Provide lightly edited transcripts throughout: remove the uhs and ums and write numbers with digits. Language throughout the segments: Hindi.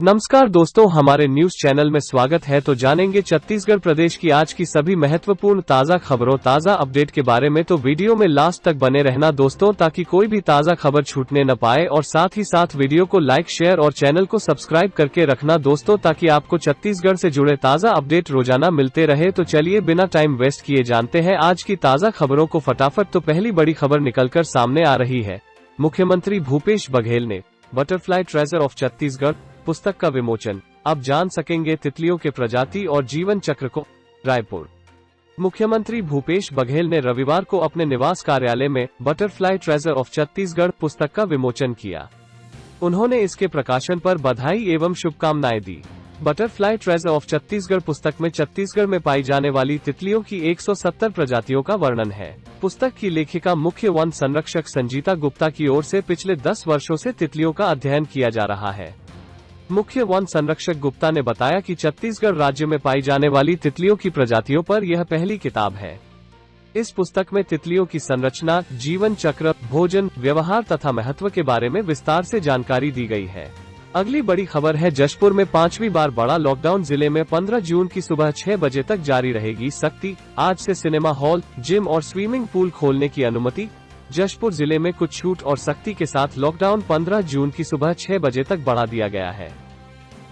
नमस्कार दोस्तों, हमारे न्यूज चैनल में स्वागत है। तो जानेंगे छत्तीसगढ़ प्रदेश की आज की सभी महत्वपूर्ण ताजा खबरों, ताजा अपडेट के बारे में। तो वीडियो में लास्ट तक बने रहना दोस्तों, ताकि कोई भी ताजा खबर छूटने न पाए। और साथ ही साथ वीडियो को लाइक, शेयर और चैनल को सब्सक्राइब करके रखना दोस्तों, ताकि आपको छत्तीसगढ़ से जुड़े ताजा अपडेट रोजाना मिलते रहे। तो चलिए बिना टाइम वेस्ट किए जानते हैं आज की ताजा खबरों को फटाफट। तो पहली बड़ी खबर निकलकर सामने आ रही है। मुख्यमंत्री भूपेश बघेल ने बटरफ्लाई ट्रेजर ऑफ छत्तीसगढ़ पुस्तक का विमोचन। अब जान सकेंगे तितलियों के प्रजाति और जीवन चक्र को। रायपुर। मुख्यमंत्री भूपेश बघेल ने रविवार को अपने निवास कार्यालय में बटरफ्लाई ट्रेजर ऑफ छत्तीसगढ़ पुस्तक का विमोचन किया। उन्होंने इसके प्रकाशन पर बधाई एवं शुभकामनाएं दी। बटरफ्लाई ट्रेजर ऑफ छत्तीसगढ़ पुस्तक में छत्तीसगढ़ में पाई जाने वाली तितलियों की 170 प्रजातियों का वर्णन है। पुस्तक की लेखिका मुख्य वन संरक्षक संजीता गुप्ता की ओर से पिछले 10 वर्षों से तितलियों का अध्ययन किया जा रहा है। मुख्य वन संरक्षक गुप्ता ने बताया कि छत्तीसगढ़ राज्य में पाई जाने वाली तितलियों की प्रजातियों पर यह पहली किताब है। इस पुस्तक में तितलियों की संरचना, जीवन चक्र, भोजन, व्यवहार तथा महत्व के बारे में विस्तार से जानकारी दी गई है। अगली बड़ी खबर है। जशपुर में 5वीं बार बड़ा लॉकडाउन। जिले में 15 जून की सुबह 6 बजे तक जारी रहेगी सख्ती। आज से सिनेमा हॉल, जिम और स्विमिंग पूल खोलने की अनुमति। जशपुर जिले में कुछ छूट और सख्ती के साथ लॉकडाउन 15 जून की सुबह 6 बजे तक बढ़ा दिया गया है।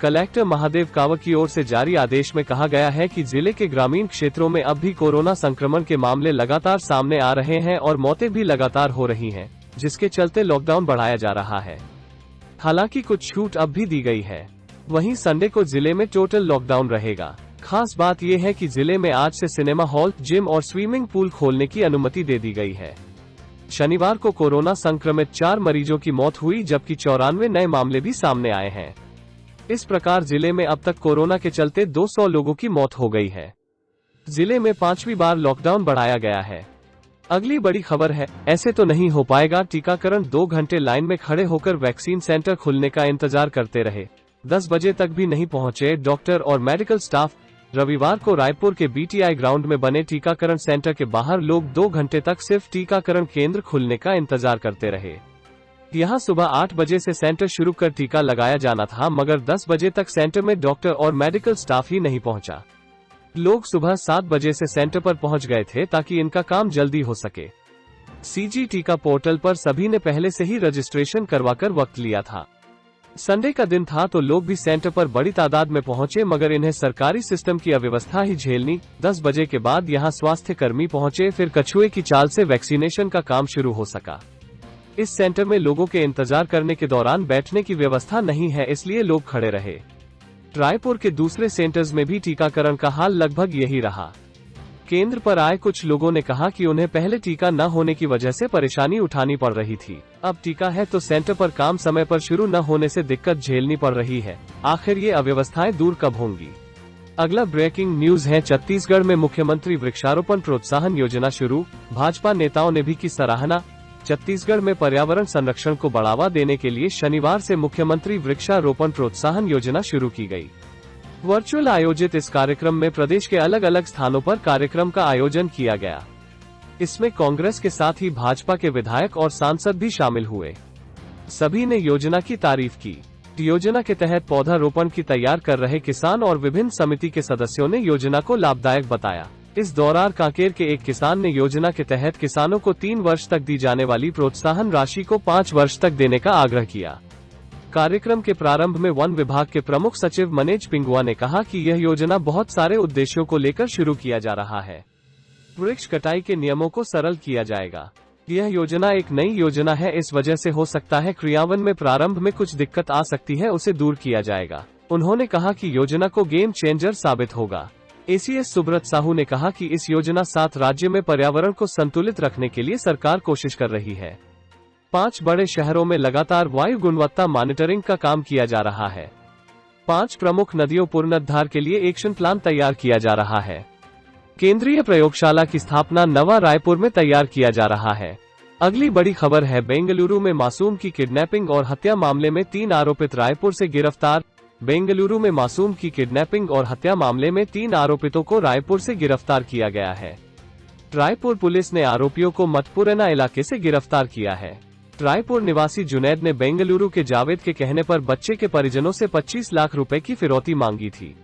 कलेक्टर महादेव कावत की ओर से जारी आदेश में कहा गया है कि जिले के ग्रामीण क्षेत्रों में अब भी कोरोना संक्रमण के मामले लगातार सामने आ रहे हैं और मौतें भी लगातार हो रही हैं, जिसके चलते लॉकडाउन बढ़ाया जा रहा है। हालांकि कुछ छूट अब भी दी गई है। वहीं संडे को जिले में टोटल लॉकडाउन रहेगा। खास बात यह है कि जिले में आज से सिनेमा हॉल, जिम और स्विमिंग पूल खोलने की अनुमति दे दी गई है। शनिवार को कोरोना संक्रमित 4 मरीजों की मौत हुई, जबकि 94 नए मामले भी सामने आए हैं। इस प्रकार जिले में अब तक कोरोना के चलते 200 लोगों की मौत हो गई है। जिले में 5वीं बार लॉकडाउन बढ़ाया गया है। अगली बड़ी खबर है। ऐसे तो नहीं हो पाएगा टीकाकरण। 2 घंटे लाइन में खड़े होकर वैक्सीन सेंटर खुलने का इंतजार करते रहे। 10 बजे तक भी नहीं पहुंचे डॉक्टर और मेडिकल स्टाफ। रविवार को रायपुर के बीटीआई ग्राउंड में बने टीकाकरण सेंटर के बाहर लोग 2 घंटे तक सिर्फ टीकाकरण केंद्र खुलने का इंतजार करते रहे। यहां सुबह 8 बजे से सेंटर शुरू कर टीका लगाया जाना था, मगर 10 बजे तक सेंटर में डॉक्टर और मेडिकल स्टाफ ही नहीं पहुंचा। लोग सुबह 7 बजे से सेंटर पर पहुंच गए थे ताकि इनका काम जल्दी हो सके। सीजी टीका पोर्टल पर सभी ने पहले से ही रजिस्ट्रेशन करवाकर वक्त लिया था। संडे का दिन था तो लोग भी सेंटर पर बड़ी तादाद में पहुंचे, मगर इन्हें सरकारी सिस्टम की अव्यवस्था ही झेलनी। 10 बजे के बाद यहां स्वास्थ्य कर्मी पहुंचे, फिर कछुए की चाल से वैक्सीनेशन का काम शुरू हो सका। इस सेंटर में लोगों के इंतजार करने के दौरान बैठने की व्यवस्था नहीं है, इसलिए लोग खड़े रहे। रायपुर के दूसरे सेंटर्स में भी टीकाकरण का हाल लगभग यही रहा। केंद्र पर आए कुछ लोगों ने कहा कि उन्हें पहले टीका न होने की वजह से परेशानी उठानी पड़ रही थी। अब टीका है तो सेंटर पर काम समय पर शुरू न होने से दिक्कत झेलनी पड़ रही है। आखिर ये अव्यवस्थाएं दूर कब होंगी? अगला ब्रेकिंग न्यूज है। छत्तीसगढ़ में मुख्यमंत्री वृक्षारोपण प्रोत्साहन योजना शुरू। भाजपा नेताओं ने भी की सराहना। छत्तीसगढ़ में पर्यावरण संरक्षण को बढ़ावा देने के लिए शनिवार से मुख्यमंत्री वृक्षारोपण प्रोत्साहन योजना शुरू की गई। वर्चुअल आयोजित इस कार्यक्रम में प्रदेश के अलग अलग स्थानों पर कार्यक्रम का आयोजन किया गया। इसमें कांग्रेस के साथ ही भाजपा के विधायक और सांसद भी शामिल हुए। सभी ने योजना की तारीफ की। योजना के तहत पौधारोपण की तैयार कर रहे किसान और विभिन्न समिति के सदस्यों ने योजना को लाभदायक बताया। इस दौरान कांकेर के एक किसान ने योजना के तहत किसानों को 3 वर्ष तक दी जाने वाली प्रोत्साहन राशि को 5 वर्ष तक देने का आग्रह किया। कार्यक्रम के प्रारंभ में वन विभाग के प्रमुख सचिव मनेज पिंगुआ ने कहा कि यह योजना बहुत सारे उद्देश्यों को लेकर शुरू किया जा रहा है। वृक्ष कटाई के नियमों को सरल किया जाएगा। यह योजना एक नई योजना है, इस वजह से हो सकता है क्रियान्वयन में प्रारंभ में कुछ दिक्कत आ सकती है, उसे दूर किया जाएगा। उन्होंने कहा कि योजना को गेम चेंजर साबित होगा। एसीएस सुब्रत साहू ने कहा कि इस योजना 7 राज्य में पर्यावरण को संतुलित रखने के लिए सरकार कोशिश कर रही है। 5 बड़े शहरों में लगातार वायु गुणवत्ता मॉनिटरिंग का काम किया जा रहा है। 5 प्रमुख नदियों पुनरुद्धार के लिए एक्शन प्लान तैयार किया जा रहा है। केंद्रीय प्रयोगशाला की स्थापना नवा रायपुर में तैयार किया जा रहा है। अगली बड़ी खबर है। बेंगलुरु में मासूम की किडनैपिंग और हत्या मामले में 3 आरोपित रायपुर से गिरफ्तार। बेंगलुरु में मासूम की किडनैपिंग और हत्या मामले में 3 आरोपितों को रायपुर से गिरफ्तार किया गया है। रायपुर पुलिस ने आरोपियों को मतपुरैना इलाके से गिरफ्तार किया है। रायपुर निवासी जुनैद ने बेंगलुरु के जावेद के कहने पर बच्चे के परिजनों से 25 लाख रुपए की फिरौती मांगी थी।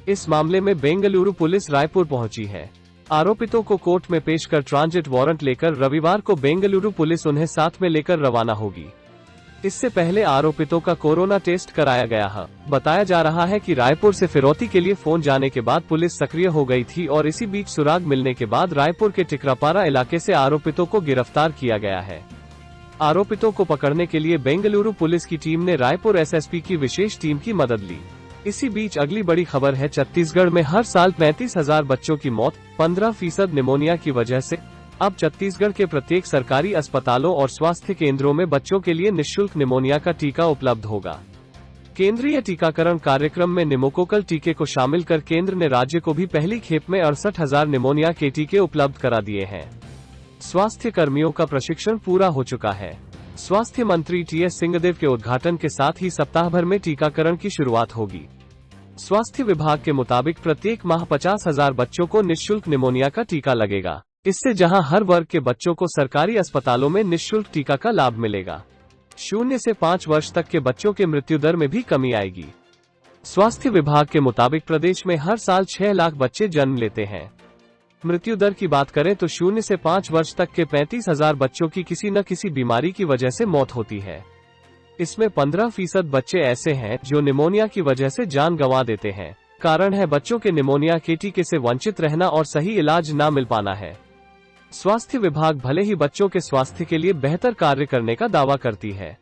इस मामले में बेंगलुरु पुलिस रायपुर पहुंची है। आरोपितों को कोर्ट में पेश कर ट्रांजिट वारंट लेकर रविवार को बेंगलुरु पुलिस उन्हें साथ में लेकर रवाना होगी। इससे पहले आरोपितों का कोरोना टेस्ट कराया गया है। बताया जा रहा है कि रायपुर से फिरौती के लिए फोन जाने के बाद पुलिस सक्रिय हो गई थी और इसी बीच सुराग मिलने के बाद रायपुर के टिकरापारा इलाके से आरोपितों को गिरफ्तार किया गया है। आरोपितों को पकड़ने के लिए बेंगलुरु पुलिस की टीम ने रायपुर एसएसपी की विशेष टीम की मदद ली। इसी बीच अगली बड़ी खबर है, छत्तीसगढ़ में हर साल 35,000 बच्चों की मौत, 15% निमोनिया की वजह से। अब छत्तीसगढ़ के प्रत्येक सरकारी अस्पतालों और स्वास्थ्य केंद्रों में बच्चों के लिए निःशुल्क निमोनिया का टीका उपलब्ध होगा। केंद्रीय टीकाकरण कार्यक्रम में निमोकोकल टीके को शामिल कर केंद्र ने राज्य को भी पहली खेप में 68,000 निमोनिया के टीके उपलब्ध करा दिए हैं। स्वास्थ्य कर्मियों का प्रशिक्षण पूरा हो चुका है। स्वास्थ्य मंत्री टीएस सिंहदेव के उद्घाटन के साथ ही सप्ताह भर में टीकाकरण की शुरुआत होगी। स्वास्थ्य विभाग के मुताबिक प्रत्येक माह 50,000 बच्चों को निःशुल्क निमोनिया का टीका लगेगा। इससे जहां हर वर्ग के बच्चों को सरकारी अस्पतालों में निःशुल्क टीका का लाभ मिलेगा, 0 से 5 वर्ष तक के बच्चों के मृत्यु दर में भी कमी आएगी। स्वास्थ्य विभाग के मुताबिक प्रदेश में हर साल 6 लाख बच्चे जन्म लेते हैं। मृत्यु दर की बात करें तो 0 से 5 वर्ष तक के 35,000 बच्चों की किसी न किसी बीमारी की वजह से मौत होती है। इसमें 15% बच्चे ऐसे हैं जो निमोनिया की वजह से जान गंवा देते हैं। कारण है बच्चों के निमोनिया के टीके से वंचित रहना और सही इलाज न मिल पाना है। स्वास्थ्य विभाग भले ही बच्चों के स्वास्थ्य के लिए बेहतर कार्य करने का दावा करती है,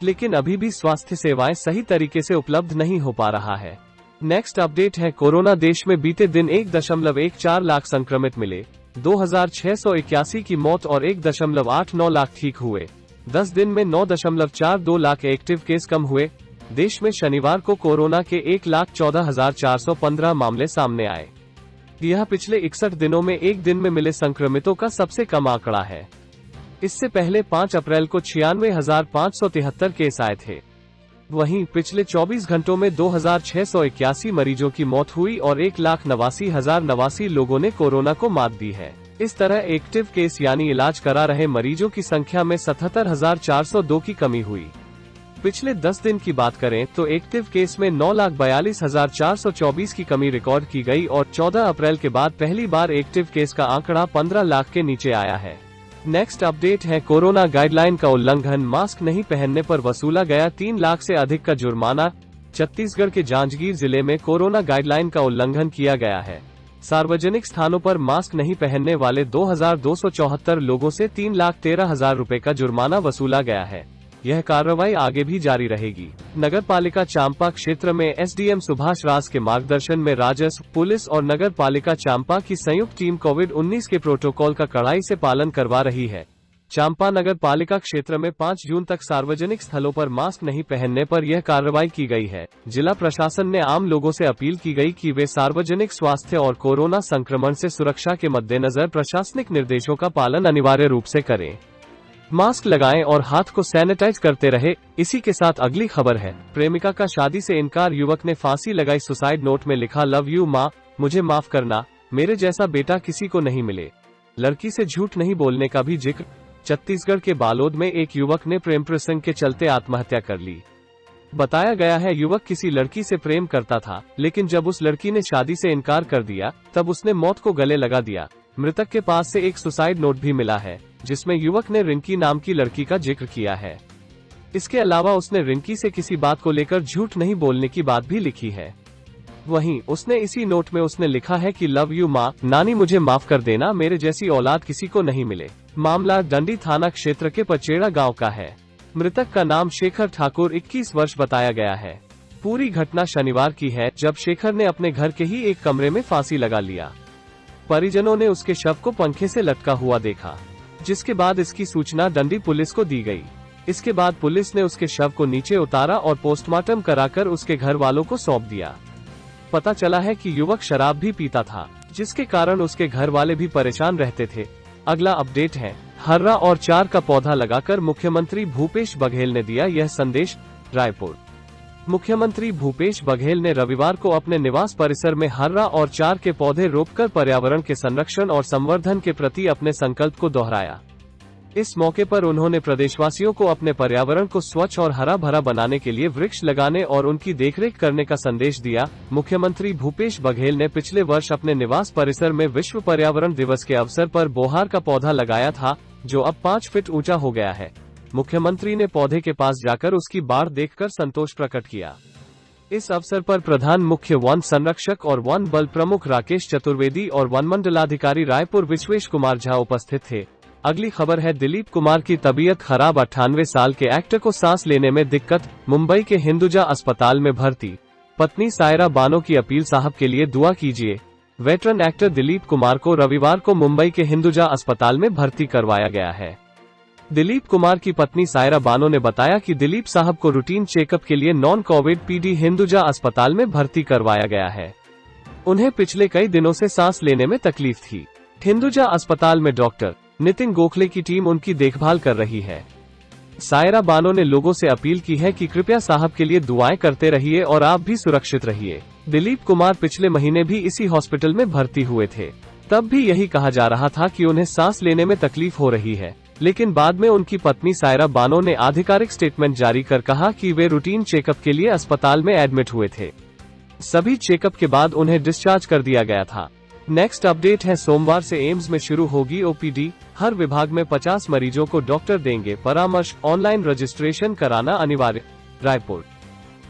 लेकिन अभी भी स्वास्थ्य सेवाएं सही तरीके से उपलब्ध नहीं हो पा रहा है। नेक्स्ट अपडेट है, कोरोना देश में बीते दिन 1.14 लाख संक्रमित मिले, 2,681 की मौत और 1.89 लाख ठीक हुए। 10 दिन में 9.42 लाख एक्टिव केस कम हुए। देश में शनिवार को कोरोना के 1,14,415 मामले सामने आए। यह पिछले 61 दिनों में एक दिन में मिले संक्रमितों का सबसे कम आंकड़ा है। इससे पहले 5 अप्रैल को 96,573 केस आए थे। वहीं पिछले 24 घंटों में 2,681 मरीजों की मौत हुई और 1,89,089 लोगों ने कोरोना को मात दी है। इस तरह एक्टिव केस यानी इलाज करा रहे मरीजों की संख्या में 77,402 की कमी हुई। पिछले 10 दिन की बात करें तो एक्टिव केस में 9,42,424 की कमी रिकॉर्ड की गई और 14 अप्रैल के बाद पहली बार एक्टिव केस का आंकड़ा 15 लाख के नीचे आया है। नेक्स्ट अपडेट है, कोरोना गाइडलाइन का उल्लंघन, मास्क नहीं पहनने पर वसूला गया 3 लाख से अधिक का जुर्माना। छत्तीसगढ़ के जांजगीर जिले में कोरोना गाइडलाइन का उल्लंघन किया गया है। सार्वजनिक स्थानों पर मास्क नहीं पहनने वाले 2,274 लोगों से 3,13,000 रुपए का जुर्माना वसूला गया है। यह कार्रवाई आगे भी जारी रहेगी। नगर पालिका चांपा क्षेत्र में एसडीएम सुभाष राज के मार्गदर्शन में राजस्व, पुलिस और नगर पालिका चांपा की संयुक्त टीम कोविड-19 के प्रोटोकॉल का कड़ाई से पालन करवा रही है। चांपा नगर पालिका क्षेत्र में 5 जून तक सार्वजनिक स्थलों पर मास्क नहीं पहनने पर यह कार्रवाई की गई है। जिला प्रशासन ने आम लोगों से अपील की गई कि वे सार्वजनिक स्वास्थ्य और कोरोना संक्रमण से सुरक्षा के मद्देनजर प्रशासनिक निर्देशों का पालन अनिवार्य रूप से करें, मास्क लगाएं और हाथ को सैनिटाइज करते रहे। इसी के साथ अगली खबर है, प्रेमिका का शादी से इनकार, युवक ने फांसी लगाई। सुसाइड नोट में लिखा, लव यू माँ, मुझे माफ करना, मेरे जैसा बेटा किसी को नहीं मिले। लड़की से झूठ नहीं बोलने का भी जिक्र। छत्तीसगढ़ के बालोद में एक युवक ने प्रेम प्रसंग के चलते आत्महत्या कर ली। बताया गया है युवक किसी लड़की से प्रेम करता था, लेकिन जब उस लड़की ने शादी से इनकार कर दिया तब उसने मौत को गले लगा दिया। मृतक के पास से एक सुसाइड नोट भी मिला है, जिसमें युवक ने रिंकी नाम की लड़की का जिक्र किया है। इसके अलावा उसने रिंकी से किसी बात को लेकर झूठ नहीं बोलने की बात भी लिखी है। वहीं उसने इसी नोट में उसने लिखा है कि लव यू माँ, नानी मुझे माफ कर देना, मेरे जैसी औलाद किसी को नहीं मिले। मामला डंडी थाना क्षेत्र के पचेड़ा गांव का है। मृतक का नाम शेखर ठाकुर 21 वर्ष बताया गया है। पूरी घटना शनिवार की है, जब शेखर ने अपने घर के ही एक कमरे में फांसी लगा लिया। परिजनों ने उसके शव को पंखे से लटका हुआ देखा, जिसके बाद इसकी सूचना डंडी पुलिस को दी गई। इसके बाद पुलिस ने उसके शव को नीचे उतारा और पोस्टमार्टम कराकर उसके घर वालों को सौंप दिया। पता चला है कि युवक शराब भी पीता था, जिसके कारण उसके घर वाले भी परेशान रहते थे। अगला अपडेट है, हर्रा और चार का पौधा लगाकर मुख्यमंत्री भूपेश बघेल ने दिया यह संदेश। रायपुर मुख्यमंत्री भूपेश बघेल ने रविवार को अपने निवास परिसर में हर्रा और चार के पौधे रोपकर पर्यावरण के संरक्षण और संवर्धन के प्रति अपने संकल्प को दोहराया। इस मौके पर उन्होंने प्रदेशवासियों को अपने पर्यावरण को स्वच्छ और हरा भरा बनाने के लिए वृक्ष लगाने और उनकी देखरेख करने का संदेश दिया। मुख्यमंत्री भूपेश बघेल ने पिछले वर्ष अपने निवास परिसर में विश्व पर्यावरण दिवस के अवसर पर बोहार का पौधा लगाया था, जो अब 5 फीट ऊंचा हो गया है। मुख्यमंत्री ने पौधे के पास जाकर उसकी बाढ़ देखकर संतोष प्रकट किया। इस अवसर पर प्रधान मुख्य वन संरक्षक और वन बल प्रमुख राकेश चतुर्वेदी और वन मंडलाधिकारी रायपुर विश्वेश कुमार झा उपस्थित थे। अगली खबर है, दिलीप कुमार की तबीयत खराब, 98 साल के एक्टर को सांस लेने में दिक्कत, मुंबई के हिंदुजा अस्पताल में भर्ती। पत्नी सायरा बानो की अपील, साहब के लिए दुआ कीजिए। वेटरन एक्टर दिलीप कुमार को रविवार को मुंबई के हिंदुजा अस्पताल में भर्ती करवाया गया है। दिलीप कुमार की पत्नी सायरा बानो ने बताया कि दिलीप साहब को रूटीन चेकअप के लिए नॉन कोविड पीडी हिंदुजा अस्पताल में भर्ती करवाया गया है। उन्हें पिछले कई दिनों से सांस लेने में तकलीफ थी। हिंदुजा अस्पताल में डॉक्टर नितिन गोखले की टीम उनकी देखभाल कर रही है। सायरा बानो ने लोगों से अपील की है कि कृपया साहब के लिए दुआएं करते रहिए और आप भी सुरक्षित रहिए। दिलीप कुमार पिछले महीने भी इसी हॉस्पिटल में भर्ती हुए थे। तब भी यही कहा जा रहा था कि उन्हें सांस लेने में तकलीफ हो रही है, लेकिन बाद में उनकी पत्नी सायरा बानो ने आधिकारिक स्टेटमेंट जारी कर कहा कि वे रूटीन चेकअप के लिए अस्पताल में एडमिट हुए थे। सभी चेकअप के बाद उन्हें डिस्चार्ज कर दिया गया था। नेक्स्ट अपडेट है, सोमवार से एम्स में शुरू होगी ओपीडी। हर विभाग में 50 मरीजों को डॉक्टर देंगे परामर्श, ऑनलाइन रजिस्ट्रेशन कराना अनिवार्य।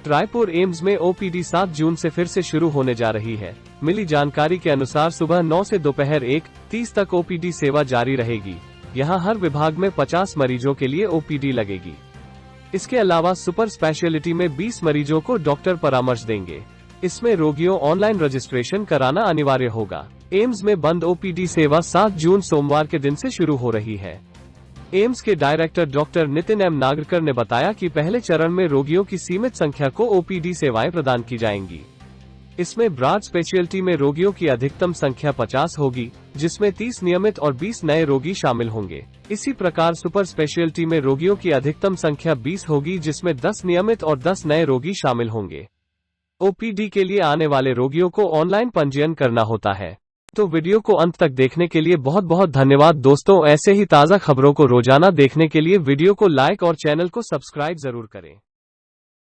रायपुर एम्स में ओपीडी 7 जून से फिर से शुरू होने जा रही है। मिली जानकारी के अनुसार सुबह 9 से दोपहर 1:30 तक ओपीडी सेवा जारी रहेगी। यहां हर विभाग में 50 मरीजों के लिए ओपीडी लगेगी। इसके अलावा सुपर स्पेशलिटी में 20 मरीजों को डॉक्टर परामर्श देंगे। इसमें रोगियों ऑनलाइन रजिस्ट्रेशन कराना अनिवार्य होगा। एम्स में बंद ओपीडी सेवा 7 जून सोमवार के दिन से शुरू हो रही है। एम्स के director doctor Nitin M Nagarkar ने बताया कि पहले चरण में रोगियों की सीमित संख्या को ओपीडी सेवाएं प्रदान की जाएंगी। इसमें ब्रॉड स्पेशलिटी में रोगियों की अधिकतम संख्या 50 होगी, जिसमें 30 नियमित और 20 नए रोगी शामिल होंगे। इसी प्रकार सुपर स्पेशलिटी में रोगियों की अधिकतम संख्या 20 होगी, जिसमें 10 नियमित और 10 नए रोगी शामिल होंगे। ओपीडी के लिए आने वाले रोगियों को ऑनलाइन पंजीयन करना होता है। तो वीडियो को अंत तक देखने के लिए बहुत बहुत धन्यवाद दोस्तों। ऐसे ही ताज़ा खबरों को रोजाना देखने के लिए वीडियो को लाइक और चैनल को सब्सक्राइब जरूर करें।